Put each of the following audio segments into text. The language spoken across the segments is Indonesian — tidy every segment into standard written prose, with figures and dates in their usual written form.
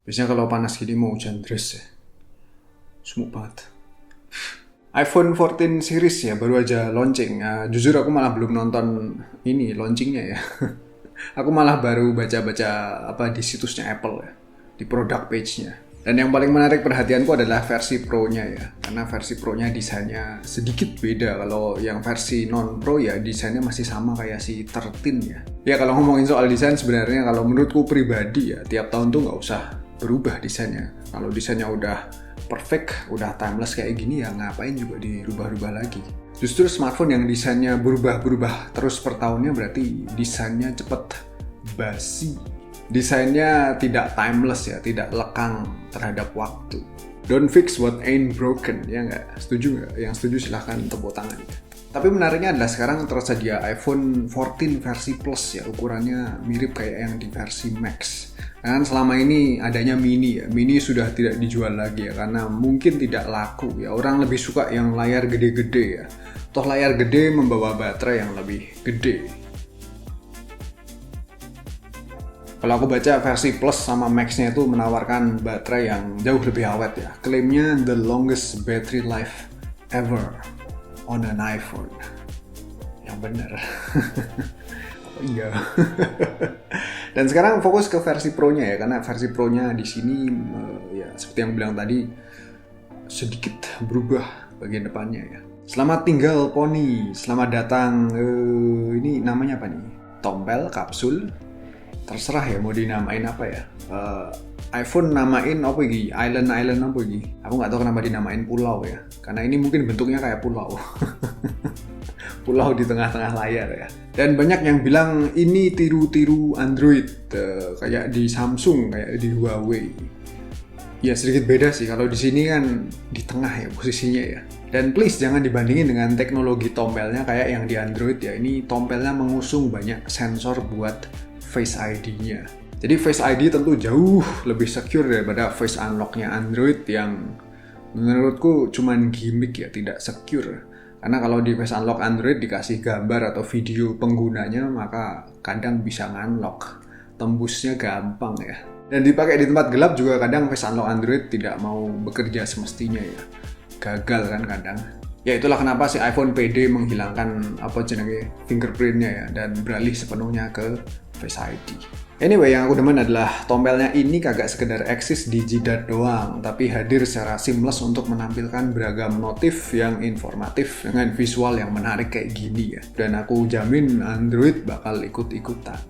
Biasanya kalau panas gini mau hujan deras ya. Sumuk banget. iPhone 14 series ya baru aja launching. Jujur aku malah belum nonton ini launchingnya ya. Aku malah baru baca-baca apa di situsnya Apple ya, di product page-nya. Dan yang paling menarik perhatianku adalah versi Pro-nya ya. Karena versi Pro-nya desainnya sedikit beda. Kalau yang versi non-Pro ya desainnya masih sama kayak si 13 ya. Ya kalau ngomongin soal desain sebenarnya kalau menurutku pribadi ya tiap tahun tuh nggak usah berubah desainnya. Kalau desainnya udah perfect, udah timeless kayak gini ya ngapain juga dirubah-rubah lagi. Justru smartphone yang desainnya berubah-berubah terus per tahunnya berarti desainnya cepet basi. Desainnya tidak timeless ya, tidak lekang terhadap waktu. Don't fix what ain't broken, ya nggak? Setuju nggak? Yang setuju silahkan tepuk tangan. Tapi menariknya adalah sekarang tersedia iPhone 14 versi Plus ya, ukurannya mirip kayak yang di versi Max. Dan selama ini adanya mini ya, mini sudah tidak dijual lagi ya, karena mungkin tidak laku ya, orang lebih suka yang layar gede-gede ya. Toh layar gede membawa baterai yang lebih gede. Kalau aku baca versi Plus sama Max-nya itu menawarkan baterai yang jauh lebih awet ya. Klaimnya the longest battery life ever on an iPhone. Yang benar. Apa iya? Dan sekarang fokus ke versi Pro-nya ya, karena versi Pro-nya di sini ya seperti yang bilang tadi sedikit berubah bagian depannya ya. Selamat tinggal Pony, selamat datang. Ini namanya apa nih? Tompel, kapsul. Terserah ya mau dinamain apa ya. iPhone namain apa lagi? Island apa lagi? Aku nggak tahu kenapa dinamain pulau ya. Karena ini mungkin bentuknya kayak pulau. Pulau di tengah-tengah layar ya. Dan banyak yang bilang ini tiru-tiru Android kayak di Samsung, kayak di Huawei. Ya sedikit beda sih, kalau di sini kan di tengah ya posisinya ya. Dan please jangan dibandingin dengan teknologi tompelnya kayak yang di Android ya. Ini tompelnya mengusung banyak sensor buat Face ID-nya. Jadi Face ID tentu jauh lebih secure daripada Face Unlock-nya Android yang menurutku cuman gimmick ya, tidak secure. Karena kalau di Face Unlock Android dikasih gambar atau video penggunanya maka kadang bisa nge-unlock. Tembusnya gampang ya. Dan dipakai di tempat gelap juga kadang Face Unlock Android tidak mau bekerja semestinya ya. Gagal kan kadang. Ya itulah kenapa si iPhone PD menghilangkan fingerprint-nya ya dan beralih sepenuhnya ke Face ID. Anyway, yang aku demen adalah tompelnya ini kagak sekedar eksis di jidat doang, tapi hadir secara seamless untuk menampilkan beragam notif yang informatif dengan visual yang menarik kayak gini ya. Dan aku jamin Android bakal ikut-ikutan.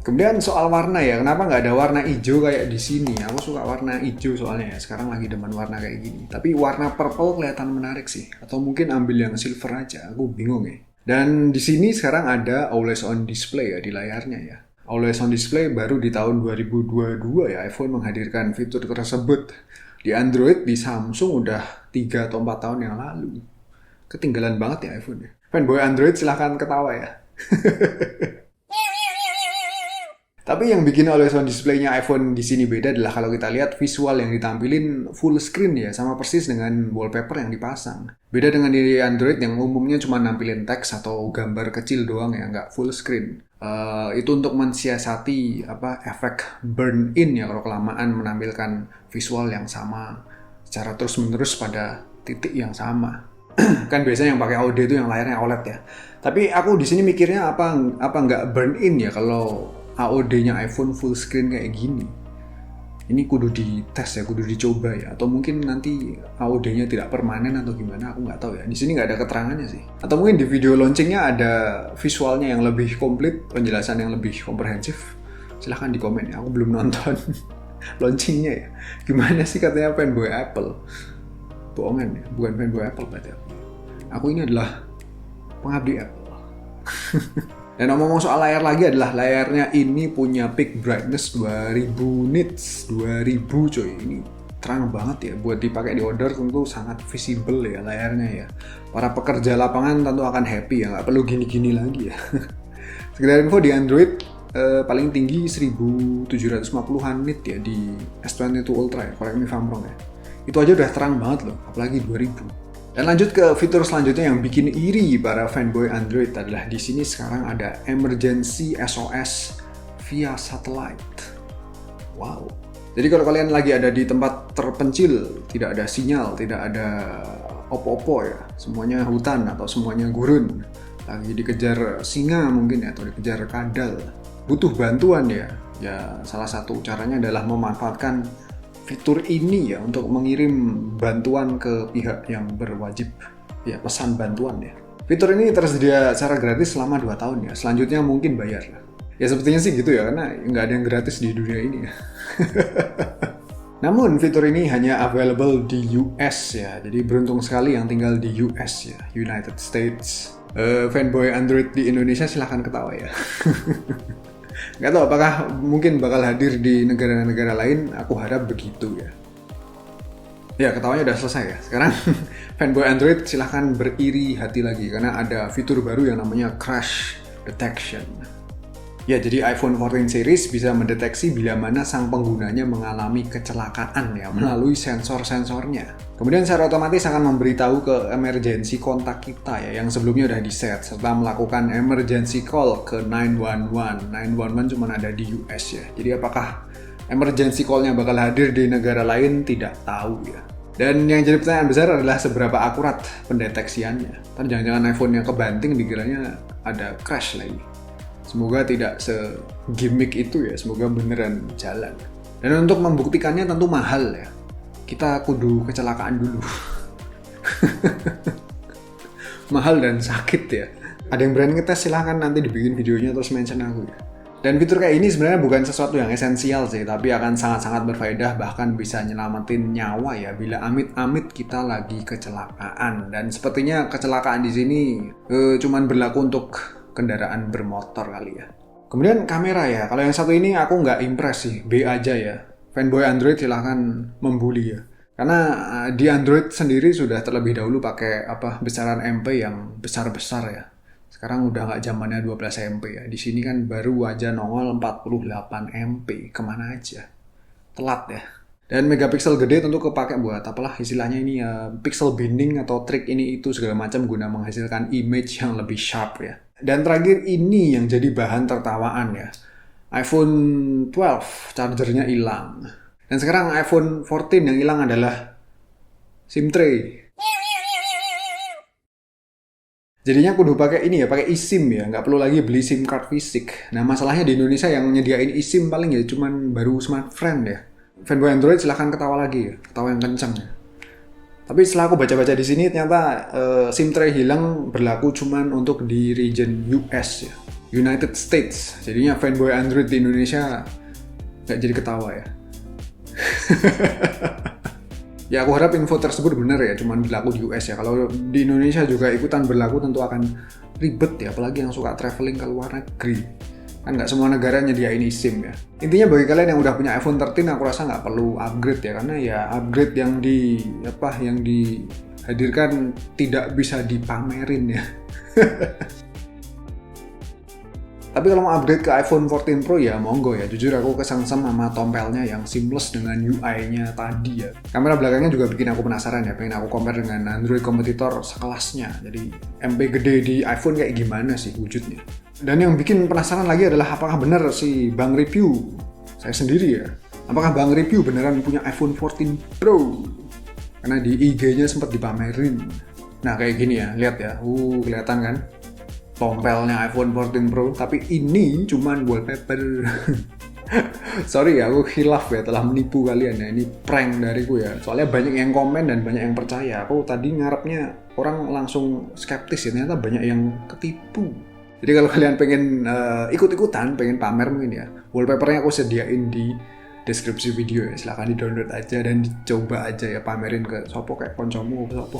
Kemudian soal warna ya, kenapa nggak ada warna hijau kayak di sini? Aku suka warna hijau soalnya ya, sekarang lagi demen warna kayak gini. Tapi warna purple kelihatan menarik sih, atau mungkin ambil yang silver aja, aku bingung ya. Dan di sini sekarang ada Always On Display ya di layarnya ya. Always On Display baru di tahun 2022 ya iPhone menghadirkan fitur tersebut. Di Android, di Samsung udah 3 atau 4 tahun yang lalu. Ketinggalan banget ya iPhone ya. Fanboy Android silahkan ketawa ya. Tapi yang bikin Always On Display-nya iPhone di sini beda adalah kalau kita lihat visual yang ditampilin full screen ya, sama persis dengan wallpaper yang dipasang. Beda dengan di Android yang umumnya cuma nampilin teks atau gambar kecil doang ya, nggak full screen. Itu untuk mensiasati efek burn in ya kalau kelamaan menampilkan visual yang sama secara terus-menerus pada titik yang sama. Kan biasanya yang pakai audio itu yang layarnya OLED ya. Tapi aku di sini mikirnya apa nggak burn in ya kalau AOD-nya iPhone full screen kayak gini. Ini kudu dites ya, kudu dicoba ya. Atau mungkin nanti AOD-nya tidak permanen atau gimana, aku nggak tahu ya. Di sini nggak ada keterangannya sih. Atau mungkin di video launchingnya ada visualnya yang lebih komplit, penjelasan yang lebih komprehensif. Silahkan di komen ya, aku belum nonton launchingnya ya. Gimana sih katanya fanboy Apple? Bohongan ya, bukan fanboy Apple berarti aku. Aku ini adalah pengabdi Apple. Dan ngomong soal layar lagi adalah layarnya ini punya peak brightness 2000 nits, 2000 coy. Ini terang banget ya, buat dipakai di outdoor tentu sangat visible ya layarnya ya. Para pekerja lapangan tentu akan happy ya, nggak perlu gini-gini lagi ya. Sekedar info di Android paling tinggi 1750-an nit ya di S22 Ultra ya, correct me if I'm wrong ya. Itu aja udah terang banget loh, apalagi 2000. Dan lanjut ke fitur selanjutnya yang bikin iri para fanboy Android adalah di sini sekarang ada emergency SOS via satellite. Wow. Jadi kalau kalian lagi ada di tempat terpencil, tidak ada sinyal, tidak ada opo-opo ya, semuanya hutan atau semuanya gurun, lagi dikejar singa mungkin ya, atau dikejar kadal, butuh bantuan ya, salah satu caranya adalah memanfaatkan fitur ini ya untuk mengirim bantuan ke pihak yang berwajib ya, pesan bantuan ya. Fitur ini tersedia secara gratis selama 2 tahun ya, selanjutnya mungkin bayar lah. Ya sepertinya sih gitu ya, karena nggak ada yang gratis di dunia ini ya. Namun fitur ini hanya available di US ya, jadi beruntung sekali yang tinggal di US ya, United States. Fanboy Android di Indonesia silahkan ketawa ya. Nggak tahu apakah mungkin bakal hadir di negara-negara lain, aku harap begitu ya. Ya, ketawanya udah selesai ya. Sekarang fanboy Android silahkan beriri hati lagi karena ada fitur baru yang namanya crash detection. Ya, jadi iPhone 14 series bisa mendeteksi bila mana sang penggunanya mengalami kecelakaan ya melalui sensor-sensornya. Kemudian secara otomatis akan memberitahu ke emergency kontak kita ya yang sebelumnya udah di-set serta melakukan emergency call ke 911. 911 cuma ada di US ya. Jadi apakah emergency call-nya bakal hadir di negara lain tidak tahu ya. Dan yang jadi pertanyaan besar adalah seberapa akurat pendeteksiannya. Ntar jangan-jangan iPhone-nya kebanting dikiranya ada crash lagi. Semoga tidak se-gimmick itu ya, semoga beneran jalan. Dan untuk membuktikannya tentu mahal ya. Kita kudu kecelakaan dulu. Mahal dan sakit ya. Ada yang berani ngetes silahkan nanti dibikin videonya terus mention aku ya. Dan fitur kayak ini sebenarnya bukan sesuatu yang esensial sih, tapi akan sangat-sangat berfaedah, bahkan bisa nyelamatin nyawa ya bila amit-amit kita lagi kecelakaan. Dan sepertinya kecelakaan di sini cuman berlaku untuk kendaraan bermotor kali ya. Kemudian kamera ya, kalau yang satu ini aku nggak impress sih, B aja ya. Fanboy Android silahkan membuli ya. Karena di Android sendiri sudah terlebih dahulu pakai besaran MP yang besar-besar ya. Sekarang udah nggak zamannya 12 MP ya. Di sini kan baru aja nongol 48 MP. Kemana aja? Telat ya. Dan megapiksel gede tentu kepake buat apalah istilahnya ini ya, pixel binding atau trik ini itu segala macam guna menghasilkan image yang lebih sharp ya. Dan terakhir ini yang jadi bahan tertawaan ya. iPhone 12 chargernya hilang. Dan sekarang iPhone 14 yang hilang adalah SIM tray. Jadinya kudu pakai ini ya, pakai eSIM ya, nggak perlu lagi beli SIM card fisik. Nah masalahnya di Indonesia yang nyediain eSIM paling ya cuman baru Smartfren ya. Fanboy Android silahkan ketawa lagi ya, ketawa yang kencang ya. Tapi setelah aku baca-baca di sini ternyata SIM tray hilang berlaku cuman untuk di region US ya, United States. Jadinya fanboy Android di Indonesia nggak jadi ketawa ya. Ya aku harap info tersebut benar ya, cuman berlaku di US ya. Kalau di Indonesia juga ikutan berlaku tentu akan ribet ya, apalagi yang suka traveling ke luar negeri. Kan nggak semua negara nyediain eSIM ya. Intinya bagi kalian yang udah punya iPhone 13 aku rasa nggak perlu upgrade ya, karena ya upgrade yang dihadirkan tidak bisa dipamerin ya. Tapi kalau mau upgrade ke iPhone 14 Pro ya monggo ya. Jujur aku kesengsem sama tompelnya yang seamless dengan UI-nya tadi ya. Kamera belakangnya juga bikin aku penasaran ya, pengen aku compare dengan Android kompetitor sekelasnya. Jadi MP gede di iPhone kayak gimana sih wujudnya. Dan yang bikin penasaran lagi adalah apakah benar si Bang Review, saya sendiri ya, apakah Bang Review beneran punya iPhone 14 Pro? Karena di IG-nya sempat dipamerin. Nah kayak gini ya, lihat ya, kelihatan kan? Tompelnya iPhone 14 Pro, tapi ini cuman wallpaper. Sorry ya, aku khilaf ya telah menipu kalian ya, ini prank dariku ya. Soalnya banyak yang komen dan banyak yang percaya. Aku tadi ngarepnya orang langsung skeptis ya, ternyata banyak yang ketipu. Jadi kalau kalian pengen ikut-ikutan, pengen pamer mungkin ya, wallpapernya aku sediain di deskripsi video ya, silahkan di-download aja dan dicoba aja ya, pamerin ke sopo kayak koncomu sopo.